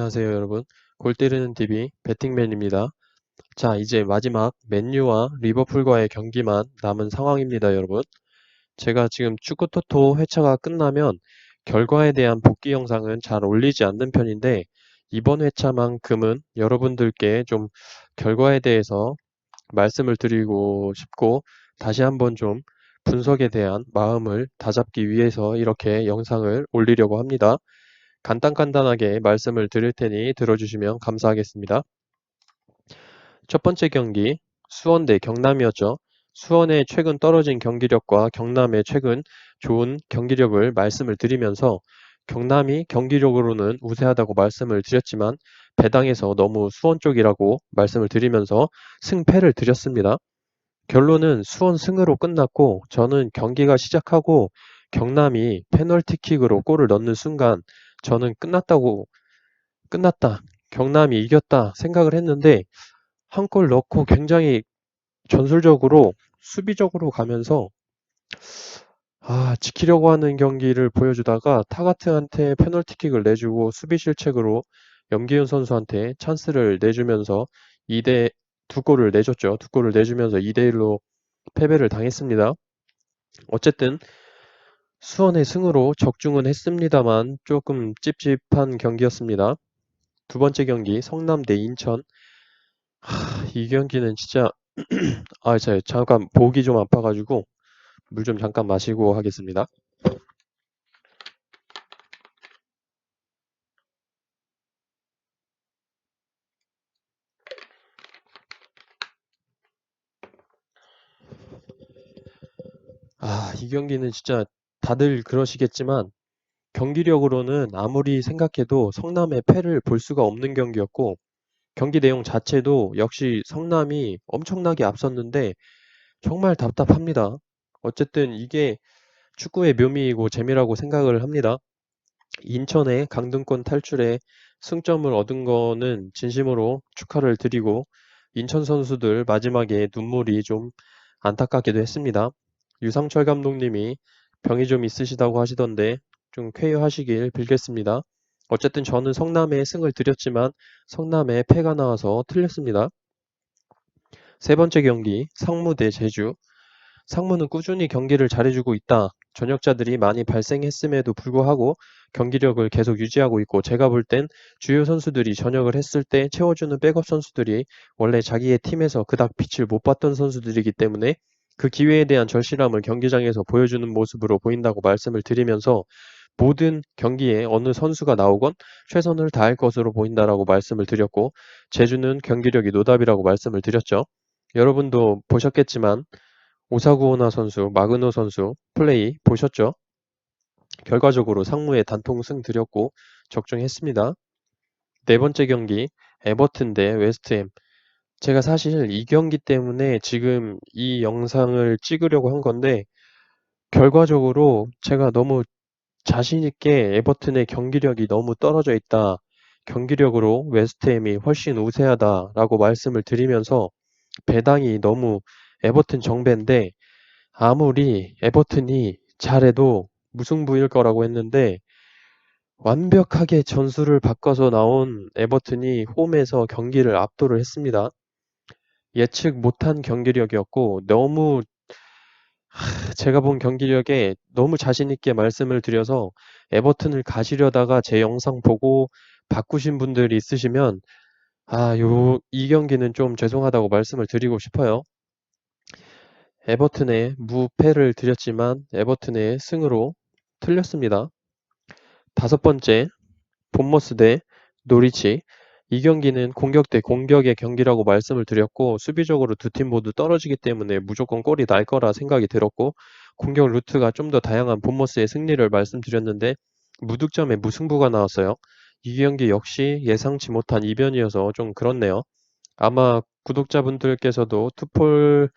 안녕하세요, 여러분. 골 때리는 TV 배팅맨입니다. 자, 이제 마지막 맨유와 리버풀과의 경기만 남은 상황입니다, 여러분. 제가 지금 축구 토토 회차가 끝나면 결과에 대한 복귀 영상은 잘 올리지 않는 편인데 이번 회차만큼은 여러분들께 좀 결과에 대해서 말씀을 드리고 싶고 다시 한번 좀 분석에 대한 마음을 다잡기 위해서 이렇게 영상을 올리려고 합니다. 간단간단하게 말씀을 드릴 테니 들어주시면 감사하겠습니다. 첫 번째 경기 수원 대 경남이었죠. 수원의 최근 떨어진 경기력과 경남의 최근 좋은 경기력을 말씀을 드리면서 경남이 경기력으로는 우세하다고 말씀을 드렸지만 배당에서 너무 수원 쪽이라고 말씀을 드리면서 승패를 드렸습니다. 결론은 수원 승으로 끝났고 저는 경기가 시작하고 경남이 페널티킥으로 골을 넣는 순간 저는 끝났다. 경남이 이겼다 생각을 했는데 한 골 넣고 굉장히 전술적으로 수비적으로 가면서 지키려고 하는 경기를 보여주다가 타가트한테 페널티킥을 내주고 수비 실책으로 염기훈 선수한테 찬스를 내주면서 2대 두 골을 내줬죠. 두 골을 내주면서 2대1로 패배를 당했습니다. 어쨌든 수원의 승으로 적중은 했습니다만 조금 찝찝한 경기였습니다. 두 번째 경기 성남 대 인천. 이 경기는 진짜 제가 잠깐 목이 좀 아파가지고 물 좀 잠깐 마시고 하겠습니다. 이 경기는 진짜 다들 그러시겠지만 경기력으로는 아무리 생각해도 성남의 패를 볼 수가 없는 경기였고 경기 내용 자체도 역시 성남이 엄청나게 앞섰는데 정말 답답합니다. 어쨌든 이게 축구의 묘미이고 재미라고 생각을 합니다. 인천의 강등권 탈출에 승점을 얻은 거는 진심으로 축하를 드리고 인천 선수들 마지막에 눈물이 좀 안타깝기도 했습니다. 유상철 감독님이 병이 좀 있으시다고 하시던데 좀 쾌유하시길 빌겠습니다. 어쨌든 저는 성남에 승을 드렸지만 성남에 패가 나와서 틀렸습니다. 세 번째 경기 상무 대 제주. 상무는 꾸준히 경기를 잘해주고 있다. 전역자들이 많이 발생했음에도 불구하고 경기력을 계속 유지하고 있고 제가 볼 땐 주요 선수들이 전역을 했을 때 채워주는 백업 선수들이 원래 자기의 팀에서 그닥 빛을 못 봤던 선수들이기 때문에 그 기회에 대한 절실함을 경기장에서 보여주는 모습으로 보인다고 말씀을 드리면서 모든 경기에 어느 선수가 나오건 최선을 다할 것으로 보인다라고 말씀을 드렸고 제주는 경기력이 노답이라고 말씀을 드렸죠. 여러분도 보셨겠지만 오사구오나 선수, 마그노 선수 플레이 보셨죠? 결과적으로 상무에 단통승 드렸고 적중했습니다. 네 번째 경기 에버튼 대 웨스트햄. 제가 사실 이 경기 때문에 지금 이 영상을 찍으려고 한 건데 결과적으로 제가 너무 자신 있게 에버튼의 경기력이 너무 떨어져 있다. 경기력으로 웨스트햄이 훨씬 우세하다라고 말씀을 드리면서 배당이 너무 에버튼 정배인데 아무리 에버튼이 잘해도 무승부일 거라고 했는데 완벽하게 전술을 바꿔서 나온 에버튼이 홈에서 경기를 압도를 했습니다. 예측 못한 경기력이었고 너무 제가 본 경기력에 너무 자신 있게 말씀을 드려서 에버튼을 가시려다가 제 영상 보고 바꾸신 분들이 있으시면 이 경기는 좀 죄송하다고 말씀을 드리고 싶어요. 에버튼의 무패를 드렸지만 에버튼의 승으로 틀렸습니다. 다섯 번째, 본머스 대 노리치. 이 경기는 공격 대 공격의 경기라고 말씀을 드렸고 수비적으로 두 팀 모두 떨어지기 때문에 무조건 골이 날 거라 생각이 들었고 공격 루트가 좀 더 다양한 본머스의 승리를 말씀드렸는데 무득점에 무승부가 나왔어요. 이 경기 역시 예상치 못한 이변이어서 좀 그렇네요. 아마 구독자분들께서도 투폴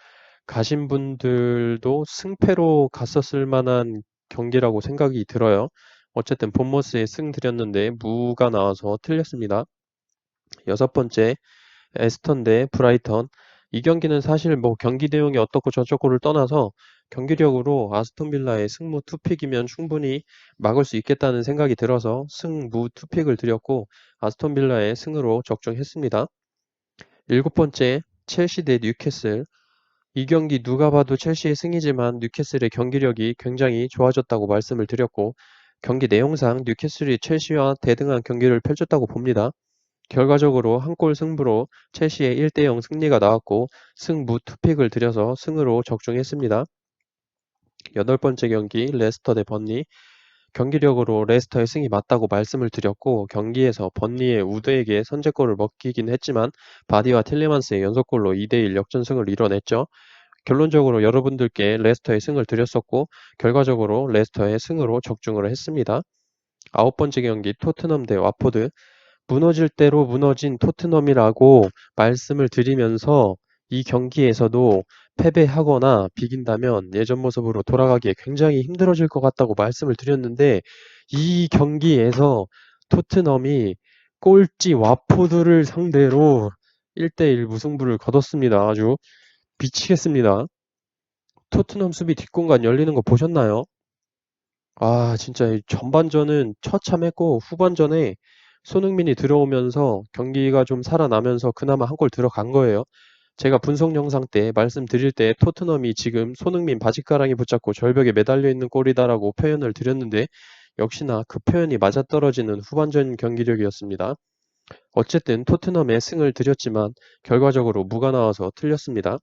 가신 분들도 승패로 갔었을 만한 경기라고 생각이 들어요. 어쨌든 본머스에 승 드렸는데 무가 나와서 틀렸습니다. 여섯 번째 에스턴 대 브라이턴. 이 경기는 사실 뭐 경기 내용이 어떻고 저쩌고를 떠나서 경기력으로 아스톤 빌라의 승무 투픽이면 충분히 막을 수 있겠다는 생각이 들어서 승무 투픽을 드렸고 아스톤 빌라의 승으로 적중했습니다. 일곱 번째, 첼시 대 뉴캐슬. 이 경기 누가 봐도 첼시의 승이지만 뉴캐슬의 경기력이 굉장히 좋아졌다고 말씀을 드렸고 경기 내용상 뉴캐슬이 첼시와 대등한 경기를 펼쳤다고 봅니다. 결과적으로 한 골 승부로 첼시의 1대0 승리가 나왔고 승무 투픽을 들여서 승으로 적중했습니다. 여덟 번째 경기 레스터 대 번리. 경기력으로 레스터의 승이 맞다고 말씀을 드렸고 경기에서 번리의 우드에게 선제골을 먹히긴 했지만 바디와 틸리만스의 연속골로 2대1 역전승을 이뤄냈죠. 결론적으로 여러분들께 레스터의 승을 드렸었고 결과적으로 레스터의 승으로 적중을 했습니다. 아홉 번째 경기 토트넘 대 와포드. 무너질 대로 무너진 토트넘이라고 말씀을 드리면서 이 경기에서도 패배하거나 비긴다면 예전 모습으로 돌아가기에 굉장히 힘들어질 것 같다고 말씀을 드렸는데 이 경기에서 토트넘이 꼴찌 와포드를 상대로 1대1 무승부를 거뒀습니다. 아주 미치겠습니다. 토트넘 수비 뒷공간 열리는 거 보셨나요? 아, 진짜 이 전반전은 처참했고 후반전에 손흥민이 들어오면서 경기가 좀 살아나면서 그나마 한 골 들어간 거예요. 제가 분석 영상 때 말씀드릴 때 토트넘이 지금 손흥민 바지가랑이 붙잡고 절벽에 매달려 있는 꼴이다라고 표현을 드렸는데 역시나 그 표현이 맞아떨어지는 후반전 경기력이었습니다. 어쨌든 토트넘의 승을 드렸지만 결과적으로 무가 나와서 틀렸습니다.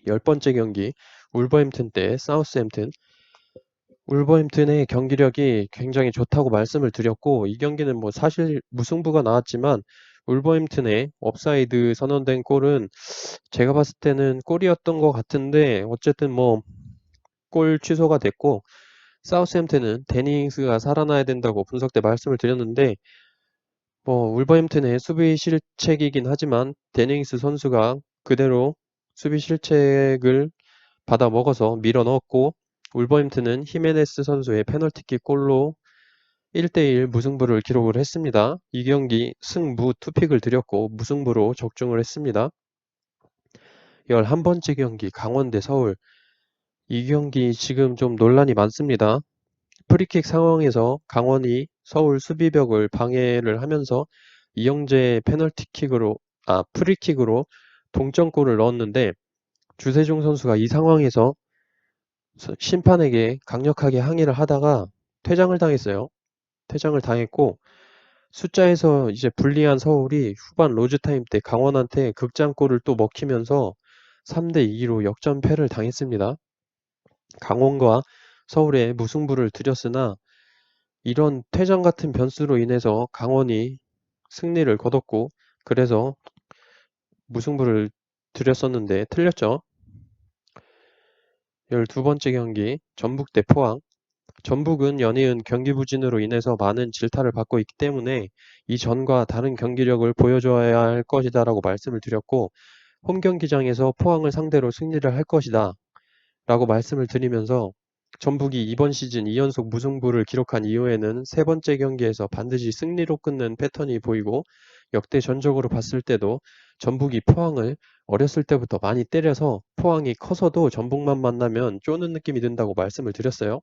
열 번째 경기 울버햄튼 대 사우스햄튼. 울버햄튼의 경기력이 굉장히 좋다고 말씀을 드렸고 이 경기는 뭐 사실 무승부가 나왔지만 울버햄튼의 업사이드 선언된 골은 제가 봤을 때는 골이었던 것 같은데 어쨌든 뭐 골 취소가 됐고 사우스햄튼은 데니잉스가 살아나야 된다고 분석 때 말씀을 드렸는데 뭐 울버햄튼의 수비 실책이긴 하지만 데니잉스 선수가 그대로 수비 실책을 받아 먹어서 밀어 넣었고 울버햄튼은 히메네스 선수의 페널티킥 골로 1대1 무승부를 기록을 했습니다. 이 경기 승무 투픽을 드렸고 무승부로 적중을 했습니다. 11번째 경기 강원 대 서울. 이 경기 지금 좀 논란이 많습니다. 프리킥 상황에서 강원이 서울 수비벽을 방해를 하면서 이영재의 프리킥으로 동점골을 넣었는데 주세종 선수가 이 상황에서 심판에게 강력하게 항의를 하다가 퇴장을 당했어요. 퇴장을 당했고 숫자에서 이제 불리한 서울이 후반 로즈타임 때 강원한테 극장골을 또 먹히면서 3대2로 역전패를 당했습니다. 강원과 서울에 무승부를 들였으나 이런 퇴장 같은 변수로 인해서 강원이 승리를 거뒀고 그래서 무승부를 들였었는데 틀렸죠. 12번째 경기 전북 대 포항. 전북은 연이은 경기 부진으로 인해서 많은 질타를 받고 있기 때문에 이전과 다른 경기력을 보여줘야 할 것이다 라고 말씀을 드렸고 홈 경기장에서 포항을 상대로 승리를 할 것이다 라고 말씀을 드리면서 전북이 이번 시즌 2연속 무승부를 기록한 이후에는 세 번째 경기에서 반드시 승리로 끝는 패턴이 보이고 역대 전적으로 봤을 때도 전북이 포항을 어렸을 때부터 많이 때려서 포항이 커서도 전북만 만나면 쪼는 느낌이 든다고 말씀을 드렸어요.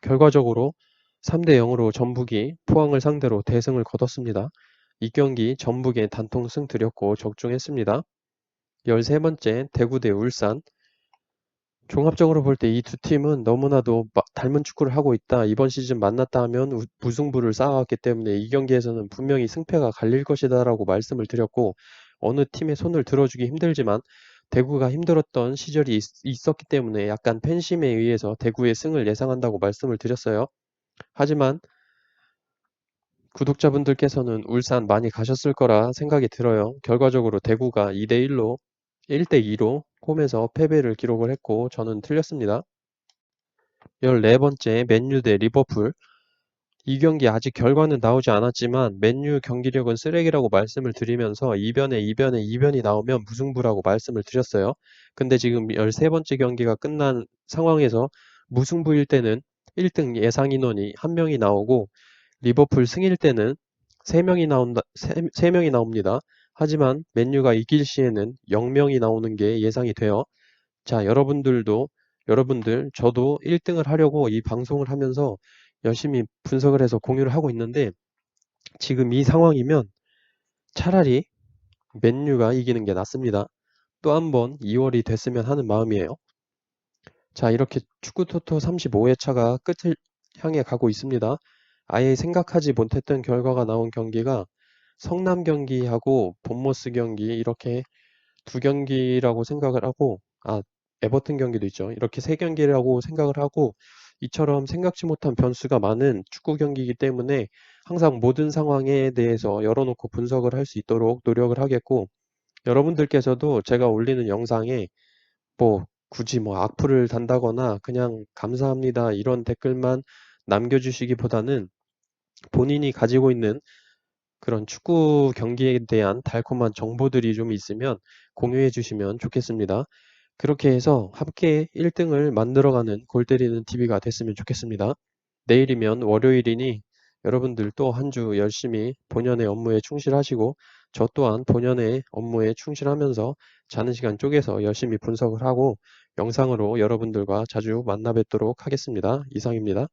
결과적으로 3대0으로 전북이 포항을 상대로 대승을 거뒀습니다. 이 경기 전북에 단통승 드렸고 적중했습니다. 13번째 대구 대 울산. 종합적으로 볼 때 이 두 팀은 너무나도 닮은 축구를 하고 있다. 이번 시즌 만났다 하면 무승부를 쌓아왔기 때문에 이 경기에서는 분명히 승패가 갈릴 것이다 라고 말씀을 드렸고 어느 팀의 손을 들어주기 힘들지만 대구가 힘들었던 시절이 있었기 때문에 약간 팬심에 의해서 대구의 승을 예상한다고 말씀을 드렸어요. 하지만 구독자분들께서는 울산 많이 가셨을 거라 생각이 들어요. 결과적으로 대구가 1대2로 홈에서 패배를 기록을 했고 저는 틀렸습니다. 14번째 맨유 대 리버풀. 이 경기 아직 결과는 나오지 않았지만 맨유 경기력은 쓰레기라고 말씀을 드리면서 이변이 나오면 무승부라고 말씀을 드렸어요. 근데 지금 13번째 경기가 끝난 상황에서 무승부일 때는 1등 예상 인원이 1명이 나오고 리버풀 승일 때는 3명이 나옵니다. 하지만 맨유가 이길 시에는 0명이 나오는 게 예상이 돼요. 자, 저도 1등을 하려고 이 방송을 하면서 열심히 분석을 해서 공유를 하고 있는데 지금 이 상황이면 차라리 맨유가 이기는 게 낫습니다. 또 한 번 2월이 됐으면 하는 마음이에요. 자, 이렇게 축구토토 35회차가 끝을 향해 가고 있습니다. 아예 생각하지 못했던 결과가 나온 경기가 성남 경기하고 본머스 경기 이렇게 두 경기라고 생각을 하고, 에버튼 경기도 있죠. 이렇게 세 경기라고 생각을 하고, 이처럼 생각지 못한 변수가 많은 축구 경기이기 때문에 항상 모든 상황에 대해서 열어놓고 분석을 할 수 있도록 노력을 하겠고, 여러분들께서도 제가 올리는 영상에 굳이 악플을 단다거나 그냥 감사합니다 이런 댓글만 남겨주시기보다는 본인이 가지고 있는 그런 축구 경기에 대한 달콤한 정보들이 좀 있으면 공유해 주시면 좋겠습니다. 그렇게 해서 함께 1등을 만들어가는 골 때리는 TV가 됐으면 좋겠습니다. 내일이면 월요일이니 여러분들 또 한 주 열심히 본연의 업무에 충실하시고 저 또한 본연의 업무에 충실하면서 자는 시간 쪼개서 열심히 분석을 하고 영상으로 여러분들과 자주 만나 뵙도록 하겠습니다. 이상입니다.